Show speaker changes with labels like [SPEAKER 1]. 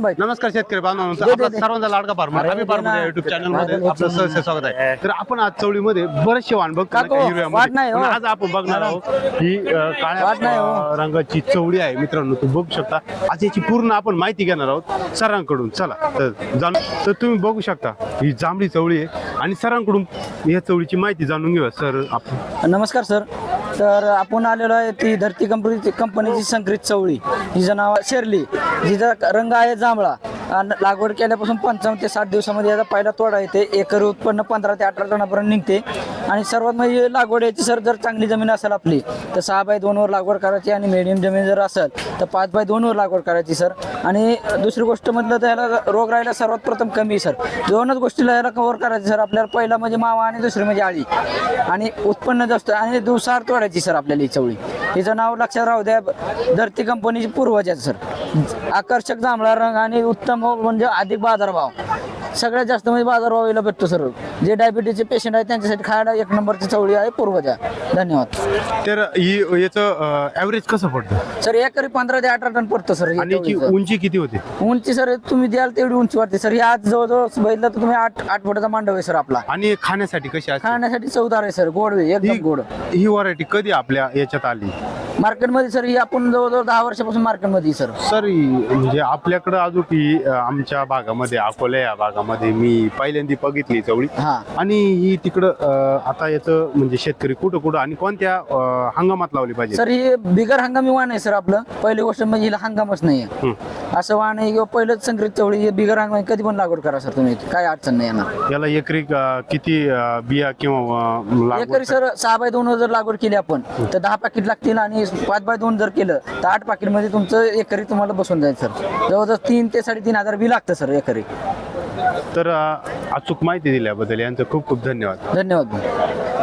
[SPEAKER 1] Bite.
[SPEAKER 2] नमस्कार शेतकरी बांधवांनो, आपला सर्वांचा लाडका फार्मर आम्ही फार्मर युट्यूब चॅनल मध्ये आपलं सहर्ष स्वागत आहे. तर आपण आज चवळीमध्ये बरेचसे वाण बघतो
[SPEAKER 1] काको, वाट नाही हो.
[SPEAKER 2] आज आपण बघणार आहोत ही
[SPEAKER 1] वाट नाही
[SPEAKER 2] काळ्या
[SPEAKER 1] हो.
[SPEAKER 2] रंगाची चवळी आहे मित्रांनो, तुम्ही बघू शकता. आज याची पूर्ण आपण माहिती घेणार आहोत सरांकडून. चला तर तर तुम्ही बघू शकता ही जांभळी चवळी आहे आणि सरांकडून या चवळीची माहिती जाणून घेऊया. सर आपण
[SPEAKER 1] नमस्कार सर. तर आपण आलेलो आहे ती धरती कंपनीची संकरित चवळी, हिचं नाव शेरली, जिचा रंग आहे जांभळा. आणि लागवड केल्यापासून 55 ते 60 दिवसामध्ये याचा पहिला तोडा येते. एकरी उत्पन्न 15 ते 18 टनापर्यंत निघते. आणि सर्वात म्हणजे लागवड याची सर, जर चांगली जमीन असेल आपली तर 6x2 वर लागवड करायची, आणि मिडियम जमीन जर असेल तर 5x2 वर लागवड करायची सर. आणि दुसरी गोष्ट म्हटलं तर याला रोग राहायला सर्वात प्रथम कमी सर. दोनच गोष्टीला याला कव्हर करायची सर आपल्याला, पहिला म्हणजे मावा आणि दुसरी म्हणजे आळी. आणि उत्पन्न जास्त आणि दिवसाआड तोडायची सर आपल्याला ही चवळी. हिचं नाव लक्षात राहू द्या, धरती कंपनीची पूर्वज आहे सर. आकर्षक जांभळा रंग आणि उत्तम म्हणजे अधिक बाजारभाव. सगळ्यात जास्त म्हणजे बाजारभाव याला भेटतो सर. जे डायबिटीजचे पेशंट आहेत त्यांच्यासाठी खायला एक नंबरची चवळी आहे पूर्वज आहे. धन्यवाद.
[SPEAKER 2] तर ही याचं ऍव्हरेज कसं पडतं
[SPEAKER 1] सर एकरी 15 ते 18 टन पडतं सर.
[SPEAKER 2] आणि याची उंची किती होते?
[SPEAKER 1] उंची सर तुम्ही द्याल तेवढी उंची वाटते सर. ही आज जवळजवळ बघितलं तर तुम्ही 8 फुटाचा मांडव आहे सर आपला.
[SPEAKER 2] आणि खाण्यासाठी कशी असते?
[SPEAKER 1] खाण्यासाठी चवदार आहे सर, गोड आहे, एकदम गोड.
[SPEAKER 2] ही व्हरायटी कधी आपल्या याच्यात आली
[SPEAKER 1] मार्केटमध्ये सर? ही आपण जवळजवळ 10 वर्षापासून मार्केटमध्ये सर.
[SPEAKER 2] सर म्हणजे आपल्याकडं अजून ही आमच्या भागामध्ये, अकोला या भागामध्ये मी पहिल्यांदा बघितली चवळी.
[SPEAKER 1] हा.
[SPEAKER 2] आणि ही तिकडं आता याचं म्हणजे शेतकरी कुठं कुठं आणि कोणत्या हंगामात लावली पाहिजे?
[SPEAKER 1] सर ही बिगर हंगामी वाण आहे सर आपलं. पहिली गोष्ट म्हणजे हिला हंगामच नाहीये. असं वाण आहे किंवा पहिलंच संकरित चवळी, ही बिगर हंगामी कधी पण लागवड करा सर तुम्ही, काय अडचण नाही येणार.
[SPEAKER 2] याला एकरी किती बिया किंवा
[SPEAKER 1] एकरी सर 6x2 जर लागवड केली आपण तर 10 पाकिट लागतील, आणि 5x2 जर केलं तर 8 पाकिट मध्ये तुमचं एकरी तुम्हाला बसून जाईल सर. जवळजवळ 3 ते 3.5 हजार बी लागतं सर एकरी.
[SPEAKER 2] तर अचूक माहिती दिल्याबद्दल यांचं खूप खूप धन्यवाद.
[SPEAKER 1] धन्यवाद.